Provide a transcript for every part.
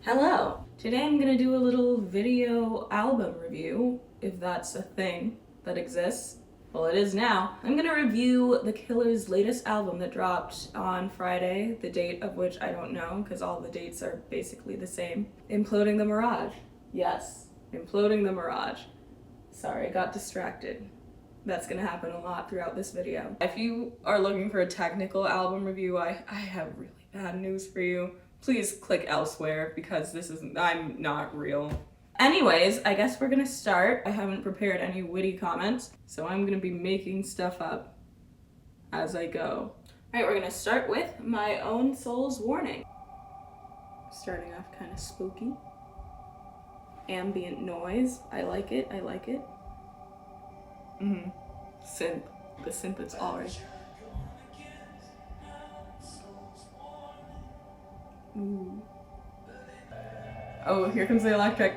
Hello! Today I'm gonna do a little video album review, if that's a thing that exists. Well, it is now. I'm gonna review The Killer's latest album that dropped on Friday, the date of which I don't know, because all the dates are basically the same. Imploding the Mirage. Yes, Imploding the Mirage. Sorry, I got distracted. That's gonna happen a lot throughout this video. If you are looking for a technical album review, I have really bad news for you. Please click elsewhere because I'm not real. Anyways, I guess we're gonna start. I haven't prepared any witty comments, so I'm gonna be making stuff up as I go. Alright, we're gonna start with My Own Soul's Warning. Starting off kind of spooky. Ambient noise. I like it, I like it. Synth. The synth is alright. Ooh. Oh, here comes the electric.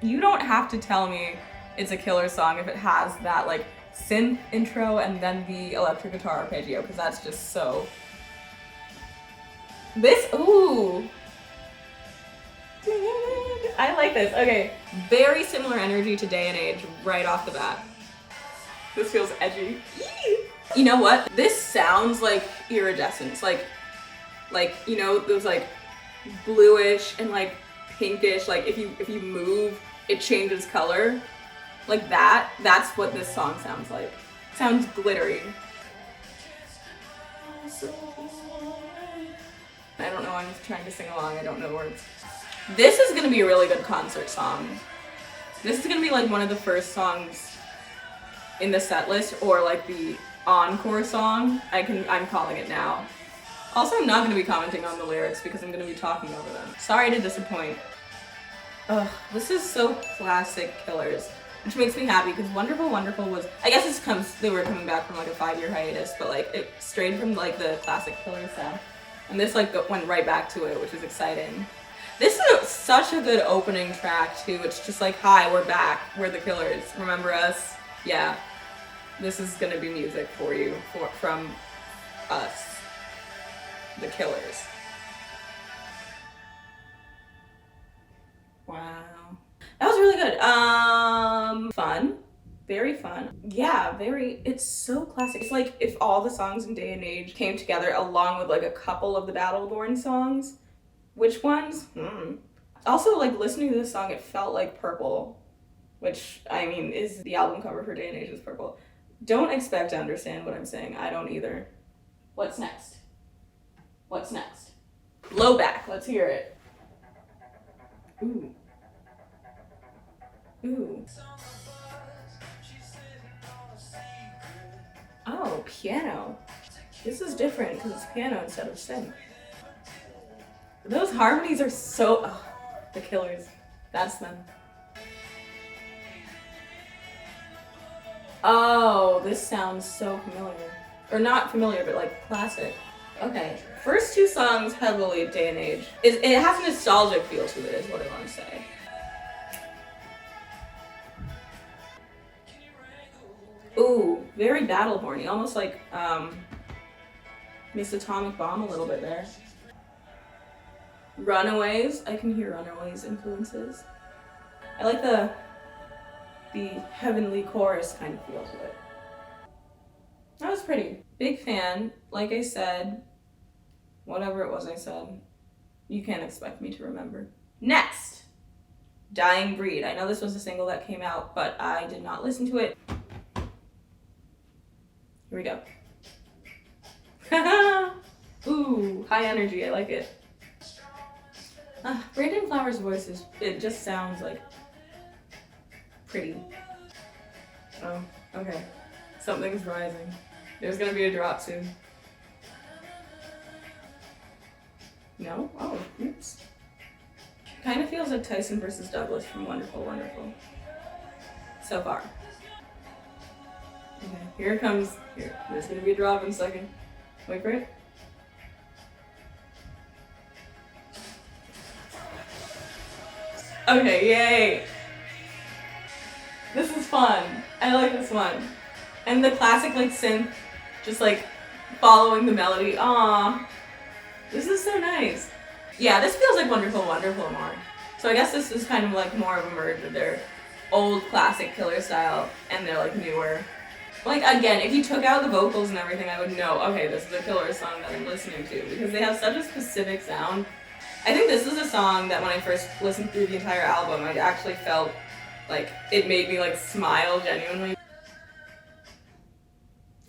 You don't have to tell me it's a Killer song if it has that like synth intro and then the electric guitar arpeggio, because that's just so. Ooh. I like this. Okay, very similar energy to Day and Age right off the bat. This feels edgy. You know what? This sounds like iridescence, like you know those like bluish and like pinkish, like if you move it changes color, like that. That's what this song sounds like. Sounds glittery. I don't know, I'm trying to sing along, I don't know words. This is gonna be a really good concert song. This is gonna be like one of the first songs in the set list, or like the encore song. I'm calling it now. Also, I'm not going to be commenting on the lyrics because I'm going to be talking over them. Sorry to disappoint. Ugh, this is so classic Killers, which makes me happy because Wonderful Wonderful was, I guess they were coming back from like a 5-year hiatus, but like it strayed from like the classic Killers sound. And this like went right back to it, which is exciting. This is such a good opening track too. It's just like, hi, we're back. We're the Killers. Remember us? Yeah. This is going to be music for you, from us. The Killers. Wow. That was really good. Fun. Very fun. Yeah, it's so classic. It's like if all the songs in Day and Age came together along with like a couple of the Battleborn songs. Which ones? Also, like listening to this song, it felt like purple, which I mean is the album cover for Day and Age is purple. Don't expect to understand what I'm saying. I don't either. What's next? What's next? Blowback. Let's hear it. Ooh. Ooh. Oh, piano. This is different because it's piano instead of synth. Those harmonies are so... Oh, the Killers. That's them. Oh, this sounds so familiar. Or not familiar, but like classic. Okay, first two songs heavily Day and Age. It has a nostalgic feel to it, is what I want to say. Ooh, very Battleborn-y, almost like Miss Atomic Bomb a little bit there. Runaways, I can hear Runaways influences. I like the heavenly chorus kind of feel to it. That was pretty. Big fan, like I said. Whatever it was I said, you can't expect me to remember. Next, Dying Breed. I know this was a single that came out, but I did not listen to it. Here we go. Ooh, high energy, I like it. Brandon Flowers' voice it just sounds like pretty. Oh, okay. Something's rising. There's gonna be a drop soon. No? Oh, oops. Kind of feels like Tyson versus Douglas from Wonderful Wonderful. So far. Okay, here it comes. Here, there's gonna be a drop in a second. Wait for it. Okay, yay! This is fun. I like this one. And the classic like synth, just like following the melody. Aww. This is so nice. Yeah, this feels like Wonderful, Wonderful more. So I guess this is kind of like more of a merge of their old classic Killer style and their like newer. Like again, if you took out the vocals and everything, I would know, okay, this is a Killer song that I'm listening to because they have such a specific sound. I think this is a song that when I first listened through the entire album, I actually felt like it made me like smile genuinely.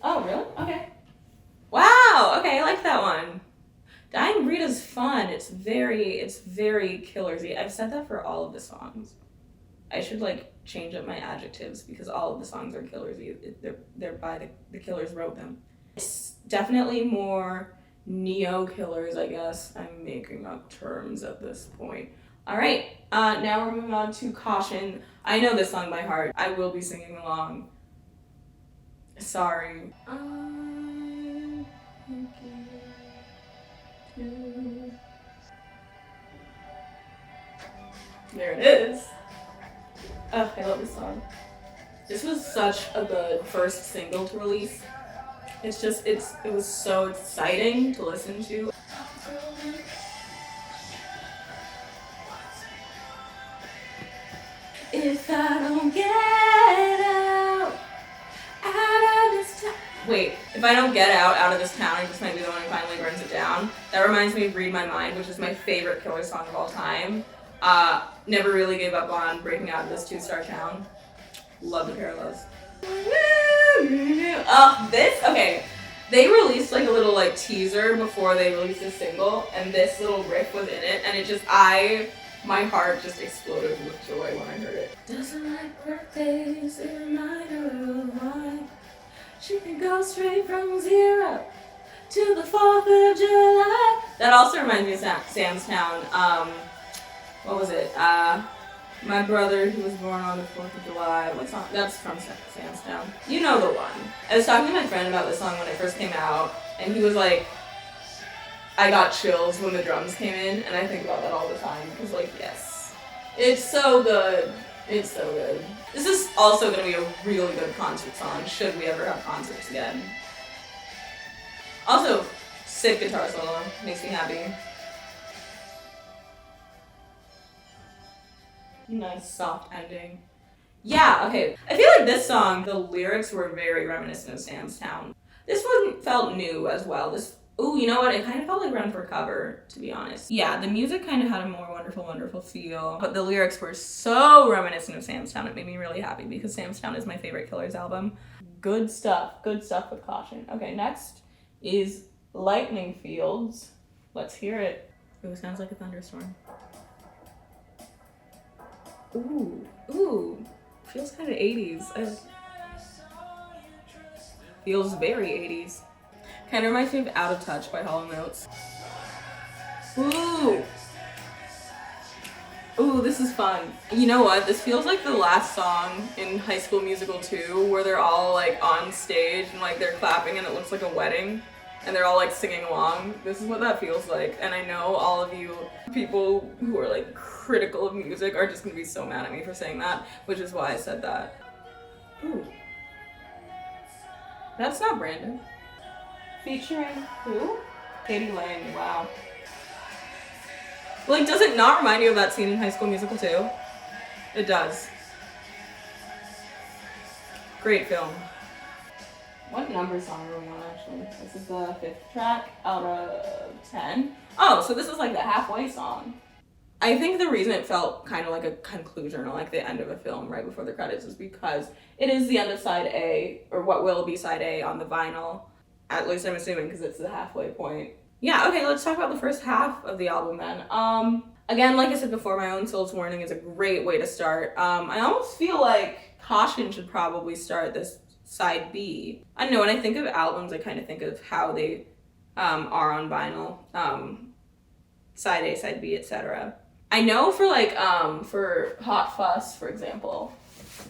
Oh, really? Okay. Wow, okay, I like that one. Dying Breed is fun. It's very Killersy. I've said that for all of the songs. I should like change up my adjectives because all of the songs are Killersy. They're by the Killers wrote them. It's definitely more neo Killers, I guess. I'm making up terms at this point. All right, now we're moving on to Caution. I know this song by heart. I will be singing along. Sorry. There it is. Oh, I love this song. This was such a good first single to release. It's just, it was so exciting to listen to. If I don't get out of this town. Wait, if I don't get out of this town, I just might be the one who finally burns it down. That reminds me of Read My Mind, which is my favorite Killer song of all time. Never really gave up on breaking out of this 2-star town. Love the parallels. Okay. They released like a little like teaser before they released a single, and this little riff was in it, and it just, my heart just exploded with joy when I heard it. Doesn't like birthdays, it reminds her of why she can go straight from 0 to the 4th of July. That also reminds me of Sam's Town. What was it? My brother, who was born on the 4th of July. What song? That's from Sam's Town. You know the one. I was talking to my friend about this song when it first came out, and he was like, I got chills when the drums came in, and I think about that all the time, because like, yes. It's so good. It's so good. This is also going to be a really good concert song, should we ever have concerts again. Also, sick guitar solo. Makes me happy. Nice soft ending. Yeah, okay. I feel like this song, the lyrics were very reminiscent of Sam's Town. This one felt new as well. Ooh, you know what? It kind of felt like Run for Cover, to be honest. Yeah, the music kind of had a more Wonderful, Wonderful feel, but the lyrics were so reminiscent of Sam's Town. It made me really happy because Sam's Town is my favorite Killers album. Good stuff with Caution. Okay, next is Lightning Fields. Let's hear it. Ooh, sounds like a thunderstorm. Ooh, feels kind of 80s. Feels very 80s. Kind of reminds me of Out of Touch by Hollow Notes. Ooh, this is fun. You know what? This feels like the last song in High School Musical 2 where they're all like on stage and like they're clapping and it looks like a wedding and they're all like singing along. This is what that feels like. And I know all of you people who are like critical of music are just gonna be so mad at me for saying that, which is why I said that. Ooh. That's not Brandon. Featuring who? Katie Lang, wow. Like, does it not remind you of that scene in High School Musical 2? It does. Great film. What number song are we on, actually? This is the 5th track out of 10. Oh, so this is like the halfway song. I think the reason it felt kind of like a conclusion or like the end of a film right before the credits is because it is the end of side A, or what will be side A on the vinyl. At least I'm assuming because it's the halfway point. Yeah, okay, let's talk about the first half of the album then. Again, like I said before, My Own Soul's Warning is a great way to start. I almost feel like Caution should probably start this side B. I don't know, when I think of albums, I kind of think of how they are on vinyl. Side A, side B, etc. I know for like, for Hot Fuss, for example,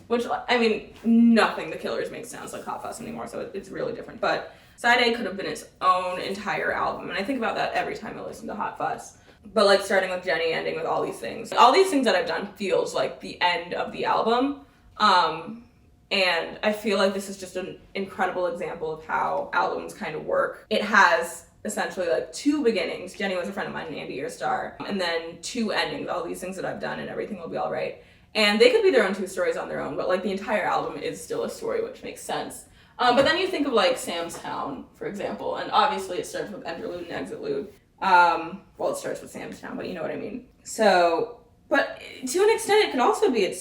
which, I mean, nothing the Killers make sounds like Hot Fuss anymore, so it's really different. But side A could have been its own entire album, and I think about that every time I listen to Hot Fuss. But like starting with Jenny, ending with All These Things. All these things that I've done feels like the end of the album. And I feel like this is just an incredible example of how albums kind of work. It has essentially like 2 beginnings. Jenny was a friend of mine named Earstar, and then 2 endings, all these things that I've done and everything will be all right. And they could be their own 2 stories on their own, but like the entire album is still a story, which makes sense. But then you think of like Sam's Town, for example, and obviously it starts with interlude and exitlude. Well, it starts with Sam's Town, but you know what I mean. So, but to an extent, it could also be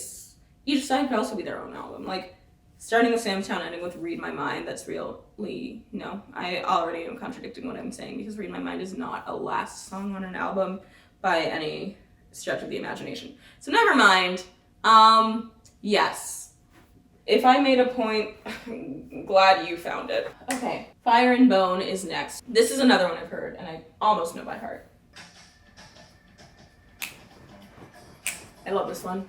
each side could also be their own album. Like starting with Sam's Town, ending with Read My Mind. That's really no. I already am contradicting what I'm saying because Read My Mind is not a last song on an album by any stretch of the imagination. So never mind. Yes. If I made a point, glad you found it. Okay, Fire and Bone is next. This is another one I've heard, and I almost know by heart. I love this one.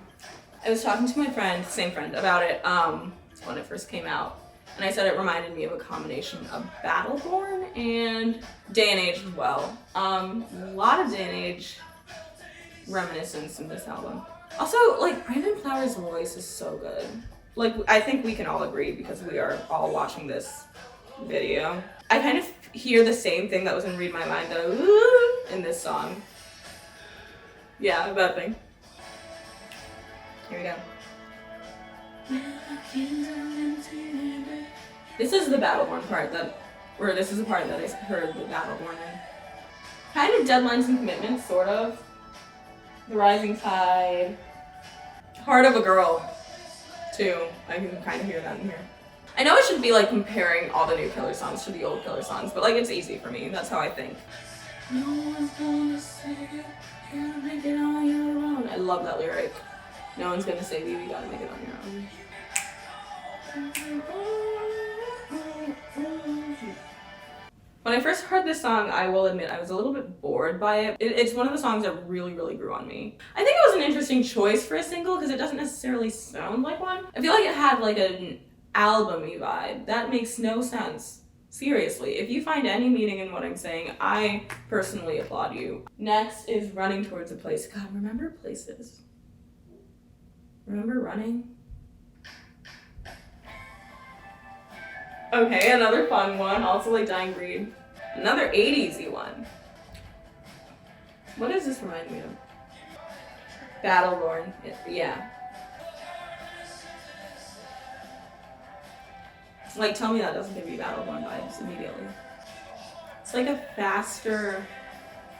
I was talking to my friend, same friend, about it when it first came out, and I said it reminded me of a combination of Battleborn and Day and Age as well. A lot of Day and Age reminiscence in this album. Also, like, Brandon Flowers' voice is so good. Like, I think we can all agree because we are all watching this video. I kind of hear the same thing that was in Read My Mind though in this song. Yeah, that thing. Here we go. This is the Battleborn part this is the part that I heard the Battleborn in. Kind of Deadlines and Commitments, sort of. The Rising Tide. Heart of a Girl. Too. I can kind of hear that in here. I know I should be like comparing all the new Killer songs to the old Killer songs, but like it's easy for me. That's how I think. No one's gonna save you. You gotta make it on your own. I love that lyric. No one's gonna save you. You gotta make it on your own. When I first heard this song, I will admit I was a little bit bored by it. It's one of the songs that really grew on me. I think it was an interesting choice for a single because it doesn't necessarily sound like one. I feel like it had like an album-y vibe. That makes no sense. Seriously, if you find any meaning in what I'm saying, I personally applaud you. Next is Running Towards a Place. God, remember places. Remember running? Okay, another fun one, also like Dying Breed. Another 80s-y one. What does this remind me of? Battleborn, yeah. Like, tell me that doesn't give you Battleborn vibes immediately. It's like a faster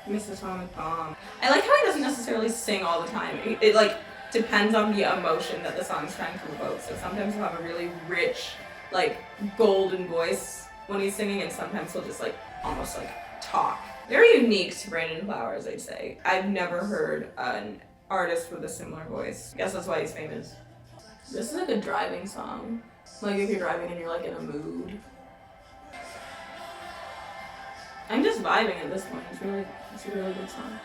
Miss Atomic Bomb. I like how he doesn't necessarily sing all the time. It like depends on the emotion that the song's trying to evoke. So sometimes he'll have a really rich, like golden voice when he's singing, and sometimes he'll just like almost like talk. Very unique to Brandon Flowers, I'd say. I've never heard an artist with a similar voice. I guess that's why he's famous. This is like a driving song. Like if you're driving and you're like in a mood. I'm just vibing at this point. It's a really good song.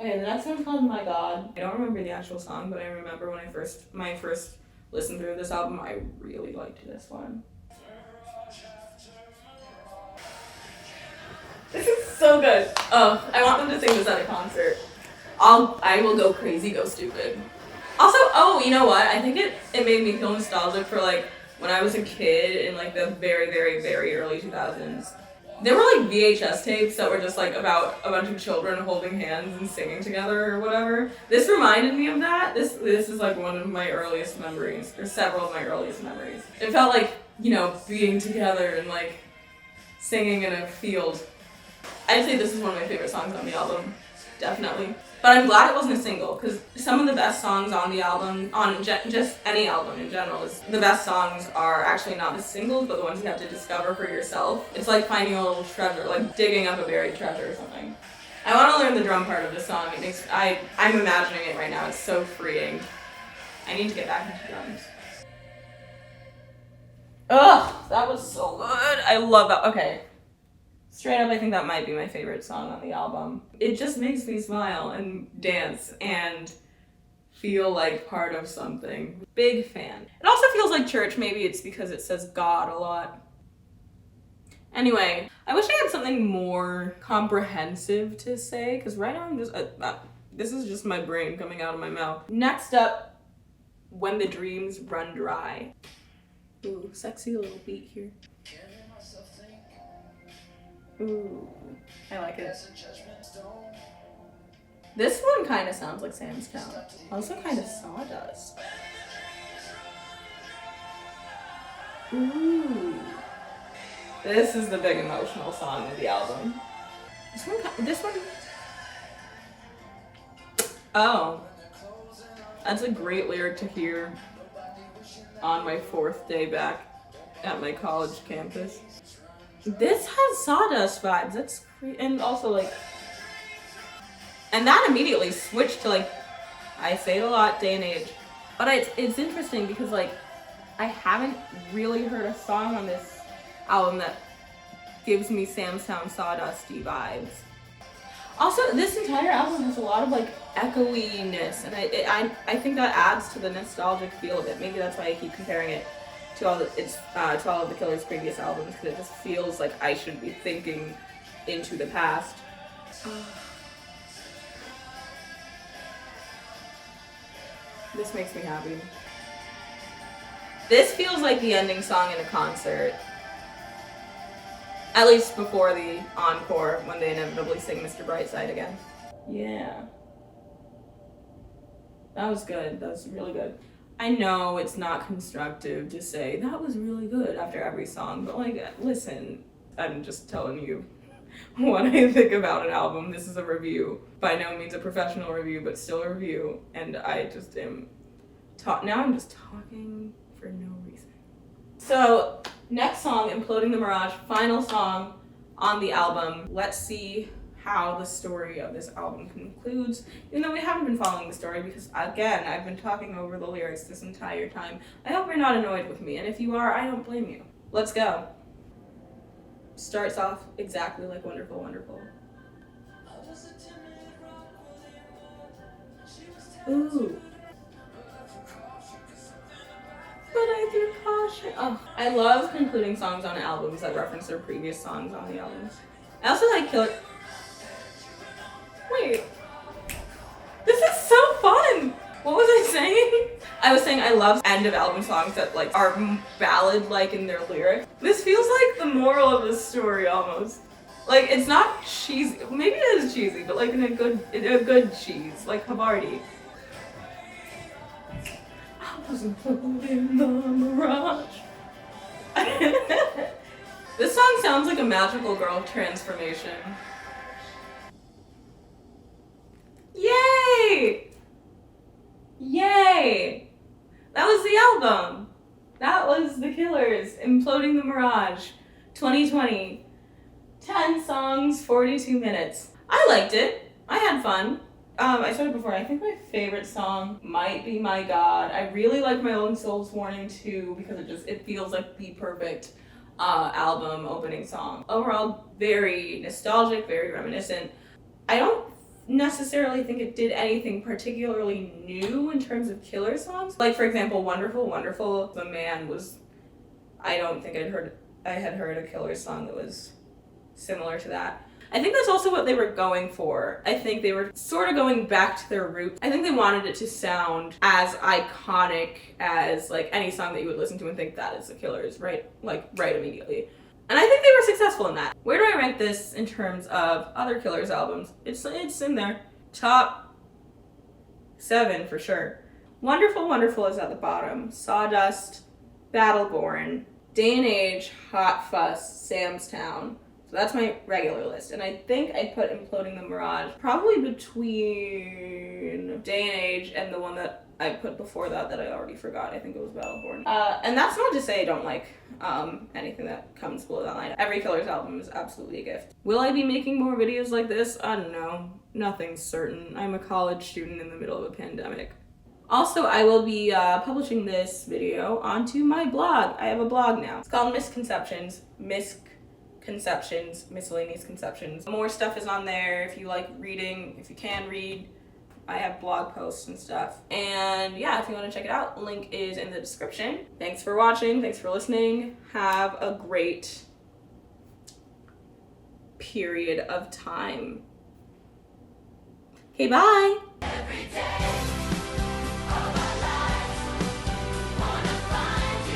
Okay, the next one's called My God. I don't remember the actual song, but I remember when my first listen through this album, I really liked this one. This is so good. Oh, I want them to sing this at a concert. I will go crazy, go stupid. Also, oh, you know what? I think it made me feel nostalgic for like when I was a kid in like the very early 2000s. There were like VHS tapes that were just like about a bunch of children holding hands and singing together or whatever. This reminded me of that. This is like one of my earliest memories, or several of my earliest memories. It felt like, you know, being together and like singing in a field. I'd say this is one of my favorite songs on the album, definitely. But I'm glad it wasn't a single, because some of the best songs on the album, on just any album in general, the best songs are actually not the singles, but the ones you have to discover for yourself. It's like finding a little treasure, like digging up a buried treasure or something. I want to learn the drum part of the song. I'm imagining it right now. It's so freeing. I need to get back into drums. Ugh, that was so good. I love that. Okay. Straight up, I think that might be my favorite song on the album. It just makes me smile and dance and feel like part of something. Big fan. It also feels like church. Maybe it's because it says God a lot. Anyway, I wish I had something more comprehensive to say, because right now I'm just, this is just my brain coming out of my mouth. Next up, When the Dreams Run Dry. Ooh, sexy little beat here. Ooh, I like it. This one kind of sounds like Sam's Town. Also kind of Sawdust. Ooh. This is the big emotional song of the album. This one. Oh. That's a great lyric to hear on my 4th day back at my college campus. This has Sawdust vibes. That's great. And also like, and that immediately switched to like, I say it a lot, day and age. But it's interesting because like, I haven't really heard a song on this album that gives me Sam's Town Sawdusty vibes. Also, this entire album has a lot of like echoiness, and I think that adds to the nostalgic feel of it. Maybe that's why I keep comparing it to all of the Killers' previous albums, because it just feels like I should be thinking into the past. This makes me happy. This feels like the ending song in a concert. At least before the encore, when they inevitably sing Mr. Brightside again. Yeah. That was good. That was really good. I know it's not constructive to say, that was really good after every song, but like, listen, I'm just telling you what I think about an album. This is a review. By no means a professional review, but still a review. And I just am now I'm just talking for no reason. So, next song, Imploding the Mirage, final song on the album. Let's see how the story of this album concludes, even though we haven't been following the story because, again, I've been talking over the lyrics this entire time. I hope you're not annoyed with me, and if you are, I don't blame you. Let's go. Starts off exactly like Wonderful, Wonderful. Ooh. But I threw caution. Oh, I love concluding songs on albums that reference their previous songs on the album. I also like Killer. Wait. This is so fun! What was I saying? I was saying I love end of album songs that like are ballad-like in their lyrics. This feels like the moral of the story almost. Like it's not cheesy. Maybe it is cheesy, but like in a good cheese, like Havarti. I was imploding the mirage. This song sounds like a magical girl transformation. Yay! Yay! That was the album. That was The Killers, Imploding the Mirage, 2020. 10 songs, 42 minutes. I liked it. I had fun. I said it before, I think my favorite song might be My God. I really like My Own Soul's Warning too, because it feels like the perfect album opening song. Overall, very nostalgic, very reminiscent. I don't necessarily think it did anything particularly new in terms of Killer songs. Like for example, Wonderful, Wonderful, The Man was, I don't think I had heard a Killer song that was similar to that. I think that's also what they were going for. I think they were sort of going back to their roots. I think they wanted it to sound as iconic as like any song that you would listen to and think that is The Killers, right? Like right immediately. And I think they were successful in that. Where do I rank this in terms of other Killers albums? It's in there. Top 7 for sure. Wonderful, Wonderful is at the bottom. Sawdust, Battleborn, Day and Age, Hot Fuss, Sam's Town. So that's my regular list. And I think I put Imploding the Mirage probably between Day and Age and the one that I put before that I already forgot. I think it was Battleborn. And that's not to say I don't like anything that comes below that line. Every Killers album is absolutely a gift. Will I be making more videos like this? I don't know. Nothing's certain. I'm a college student in the middle of a pandemic. Also, I will be publishing this video onto my blog. I have a blog now. It's called Misconceptions, Miscellaneous Conceptions. More stuff is on there if you like reading, if you can read. I have blog posts and stuff. And yeah, if you want to check it out, link is in the description. Thanks for watching, thanks for listening. Have a great period of time. Okay, bye! Every day.